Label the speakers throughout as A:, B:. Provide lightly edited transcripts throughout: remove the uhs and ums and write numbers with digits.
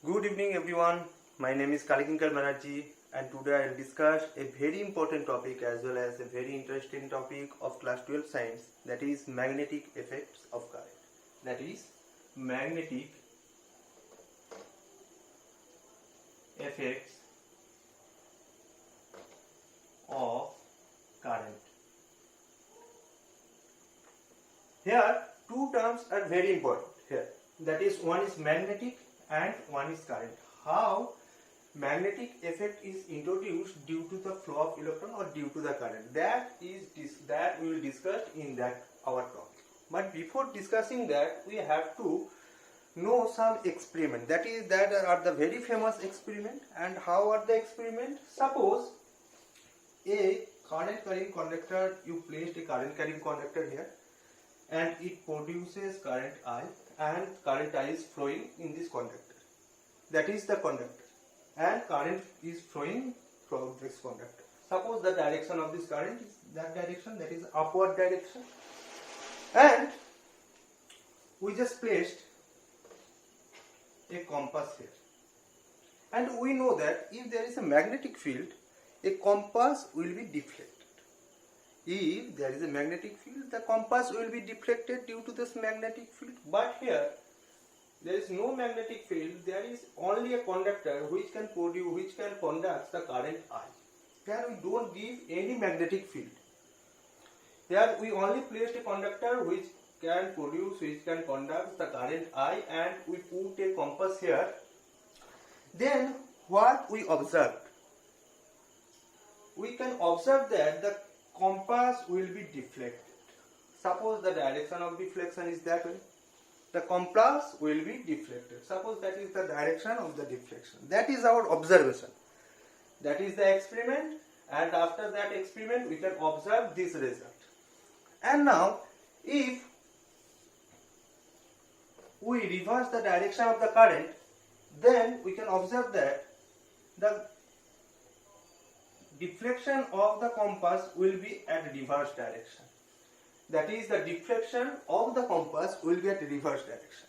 A: Good evening everyone, my name is Kalikinkar Banerjee and today I will discuss a very important topic as well as a very interesting topic of class 12 science, that is magnetic effects of current. That is magnetic effects of current. Here two terms are very important here, that is one is magnetic and one is current. How magnetic effect is introduced due to the flow of electron or due to the current, that we will discuss in that our talk. But before discussing that, we have to know some experiment, that are the very famous experiment. And how are the experiment? Suppose a current carrying conductor, you placed a current carrying conductor here and it produces current I, and current I is flowing in this conductor, that is the conductor, and current is flowing from this conductor. Suppose the direction of this current is that direction, that is upward direction, and we just placed a compass here, and we know that if there is a magnetic field, a compass will be deflected. If there is a magnetic field, the compass will be deflected due to this magnetic field. But here there is no magnetic field, there is only a conductor which can conduct the current I. Here we don't give any magnetic field. Here we only placed a conductor which can conduct the current I, and we put a compass here. Then what we observed? We can observe that the compass will be deflected. Suppose the direction of deflection is that way, the compass will be deflected. Suppose that is the direction of the deflection. That is our observation. That is the experiment, and after that experiment we can observe this result. And now if we reverse the direction of the current, then we can observe that the deflection of the compass will be at reverse direction. That is, the deflection of the compass will be at reverse direction.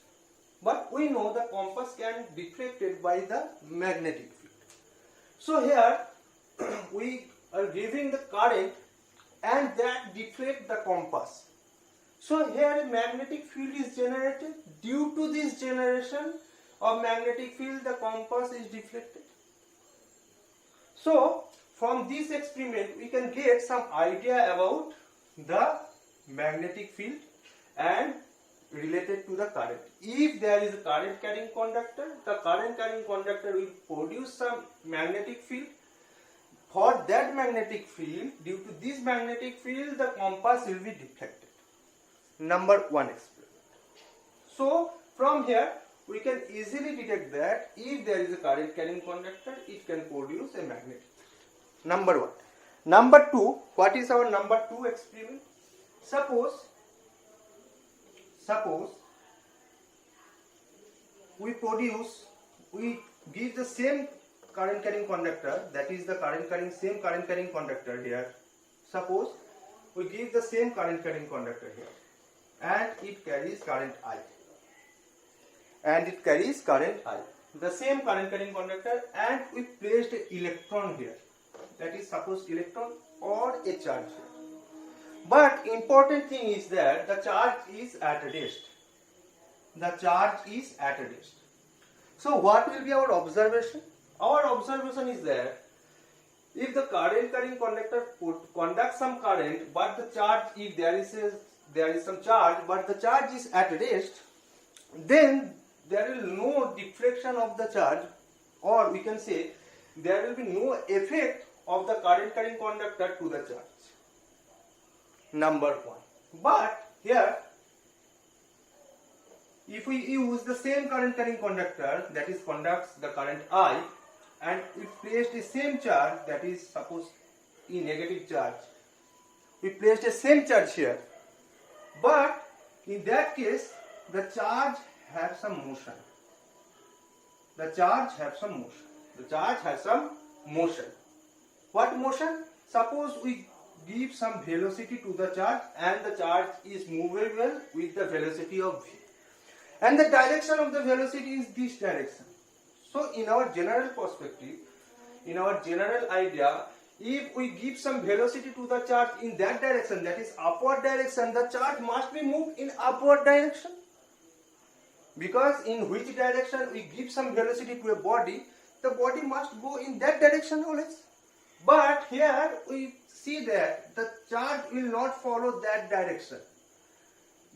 A: But we know the compass can be deflected by the magnetic field. So here we are giving the current and that deflects the compass. So here a magnetic field is generated. Due to this generation of magnetic field, the compass is deflected. So from this experiment we can get some idea about the magnetic field and related to the current. If there is a current carrying conductor, the current carrying conductor will produce some magnetic field. For that magnetic field, due to this magnetic field, the compass will be deflected. Number one experiment. So from here we can easily detect that if there is a current carrying conductor, it can produce a magnetic field. Number one. Number two, what is our number two experiment? Suppose we give the same current carrying conductor, that is the same current carrying conductor here. Suppose we give the same current carrying conductor here, and it carries current I. The same current carrying conductor, and we placed an electron here. That is, suppose electron or a charge here. But important thing is that the charge is at rest. So what will be our observation? Our observation is that if the current carrying conductor conducts some current, but the charge, if there is some charge, but the charge is at rest, then there will no deflection of the charge, or we can say there will be no effect of the current carrying conductor to the charge. Number one. But here, if we use the same current carrying conductor, that is conducts the current I, and we placed the same charge, that is suppose a negative charge, we placed the same charge here, but in that case the charge has some motion. What motion? Suppose we give some velocity to the charge and the charge is movable with the velocity of v. And the direction of the velocity is this direction. So in our general perspective, in our general idea, if we give some velocity to the charge in that direction, that is upward direction, the charge must be moved in upward direction. Because in which direction we give some velocity to a body, the body must go in that direction always. But here we see that the charge will not follow that direction.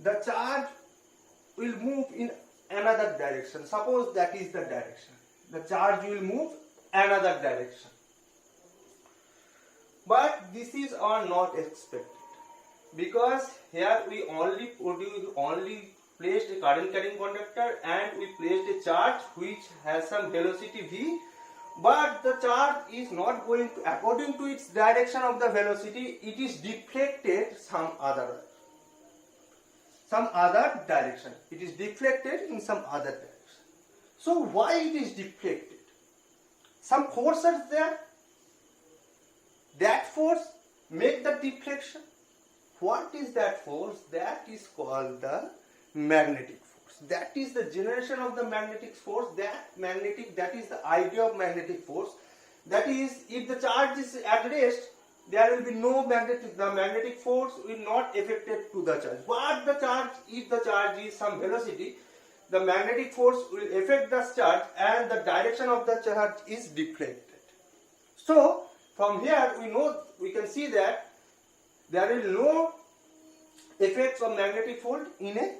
A: The charge will move in another direction. Suppose that is the direction. The charge will move another direction. But this is not expected, because here we only placed a current carrying conductor and we placed a charge which has some velocity v, but the charge is not going to, according to its direction of the velocity, it is deflected some other direction. It is deflected in some other direction. So why it is deflected? Some force is there. That force make the deflection. What is that force? That is called the magnetic force. That is the generation of the magnetic force. That is the idea of magnetic force. That is, if the charge is at rest, there will be no the magnetic force will not affected to the charge. But the charge, if the charge is some velocity, the magnetic force will affect the charge and the direction of the charge is deflected. So from here we can see that there is no effects of magnetic field in a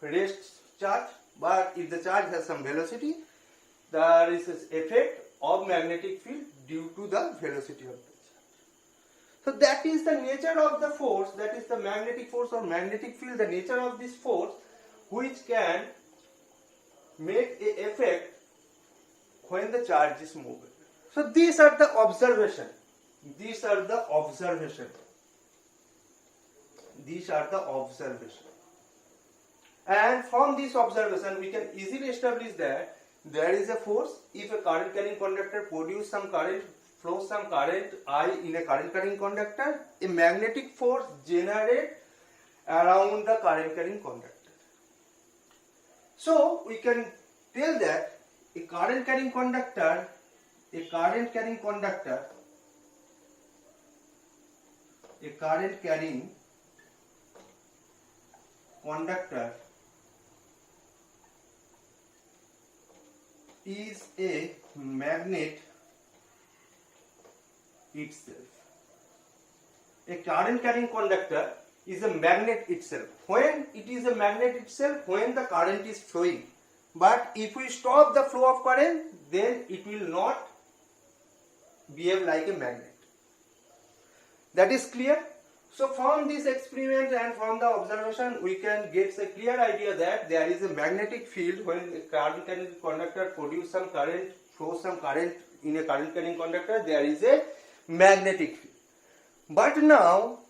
A: rest charge, but if the charge has some velocity, there is an effect of magnetic field due to the velocity of the charge. So that is the nature of the force, that is the magnetic force or magnetic field, the nature of this force which can make an effect when the charge is moving. So these are the observation. These are the observation. And from this observation, we can easily establish that there is a force. If a current carrying conductor produces some current, flows some current I in a current carrying conductor, a magnetic force generated around the current carrying conductor. So we can tell that a current carrying conductor is a magnet itself. A current carrying conductor is a magnet itself. When it is a magnet itself, when the current is flowing. But if we stop the flow of current, then it will not behave like a magnet. That is clear? So from this experiment and from the observation, we can get a clear idea that there is a magnetic field when a current carrying conductor produces some current, flows some current in a current carrying conductor, there is a magnetic field. But now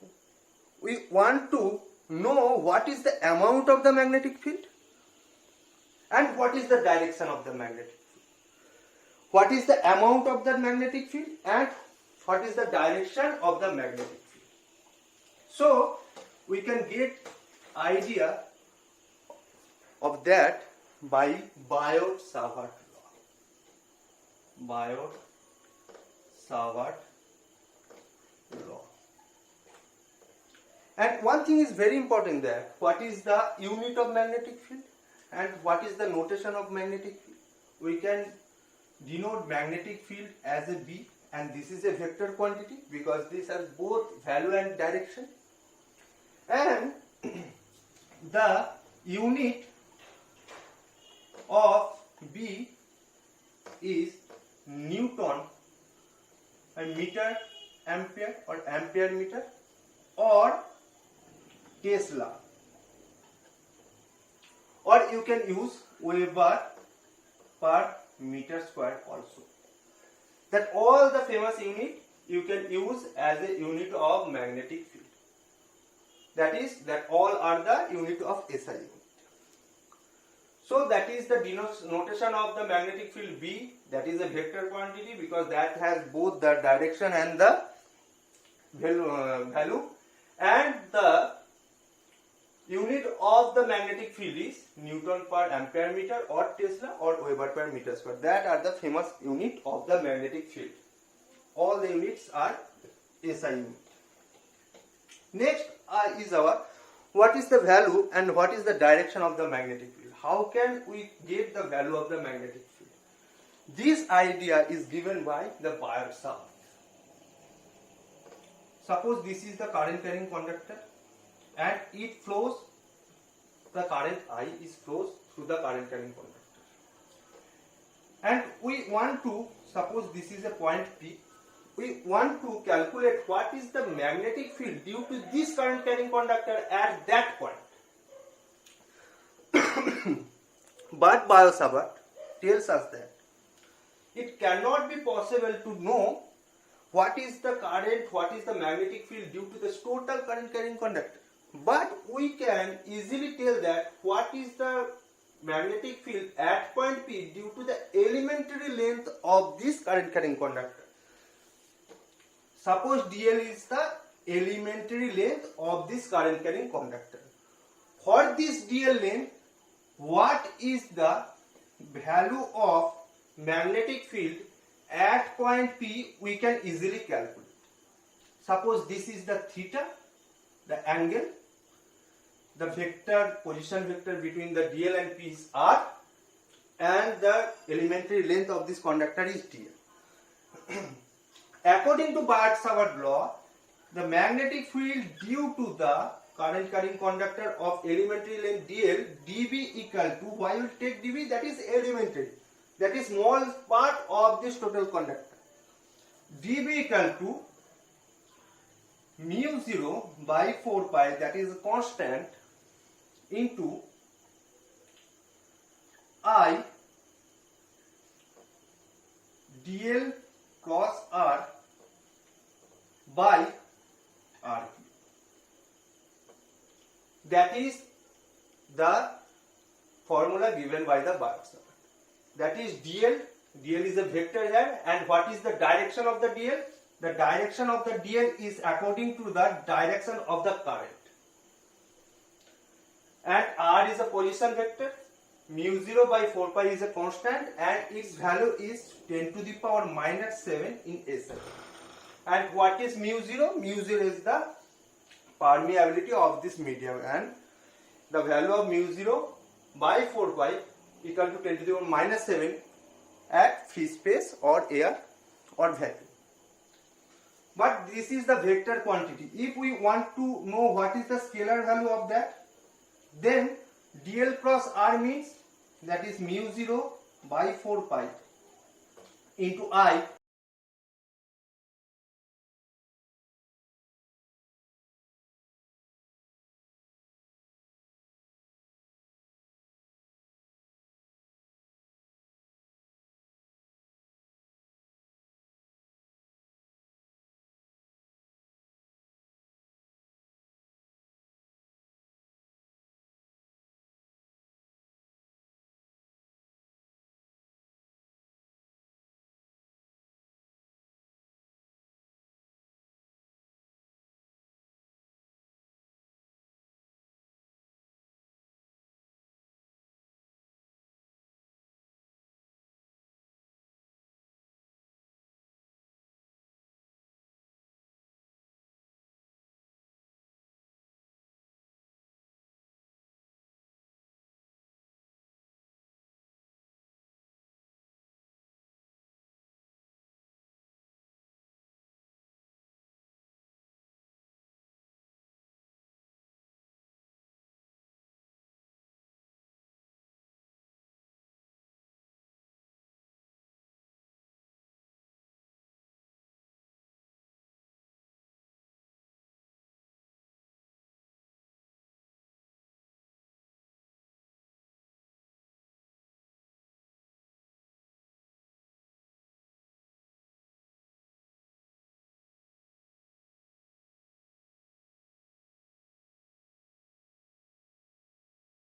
A: we want to know what is the amount of the magnetic field and what is the direction of the magnetic field. What is the amount of the magnetic field and what is the direction of the magnetic field. So we can get idea of that by Biot-Savart law. Biot-Savart law. And one thing is very important there. What is the unit of magnetic field and what is the notation of magnetic field? We can denote magnetic field as a B, and this is a vector quantity because this has both value and direction. And the unit of B is Newton and meter ampere or ampere meter or Tesla, or you can use Weber per meter square also. That all the famous unit you can use as a unit of magnetic field. That is, that all are the unit of SI unit. So that is the notation of the magnetic field B. That is a vector quantity because that has both the direction and the value. And the Unit of the magnetic field is Newton per ampere meter or Tesla or Weber per meter square. That are the famous unit of the magnetic field. All the units are SI unit. Next is our what is the value and what is the direction of the magnetic field. How can we get the value of the magnetic field? This idea is given by the Biot-Savart. Suppose this is the current carrying conductor and it flows, the current I is flows through the current carrying conductor. And we want to, suppose this is a point P, we want to calculate what is the magnetic field due to this current carrying conductor at that point. But Biot-Savart tells us that it cannot be possible to know what is the current, what is the magnetic field due to the total current carrying conductor. But we can easily tell that what is the magnetic field at point P due to the elementary length of this current carrying conductor. Suppose dl is the elementary length of this current carrying conductor. For this dl length, what is the value of magnetic field at point P we can easily calculate. Suppose this is the theta, the angle, the vector, position vector between the dl and P is r, and the elementary length of this conductor is dl. According to Biot-Savart law, the magnetic field due to the current carrying conductor of elementary length dl, dB equal to, why we take dB, that is elementary, that is small part of this total conductor. dB equal to mu 0 by 4 pi, that is constant, into I dl cross r by r. That is the formula given by the Biot-Savart. That is dl. dl is a vector here, and what is the direction of the dl? The direction of the dl is according to the direction of the current. And r is a position vector. Mu 0 by 4 pi is a constant, and its value is 10 to the power minus 7 in SI. And what is mu 0? Mu 0 is the permeability of this medium, and the value of mu 0 by 4 pi equal to 10 to the power minus 7 at free space or air or vacuum. But this is the vector quantity. If we want to know what is the scalar value of that, then dl cross r means that is mu 0 by 4 pi into I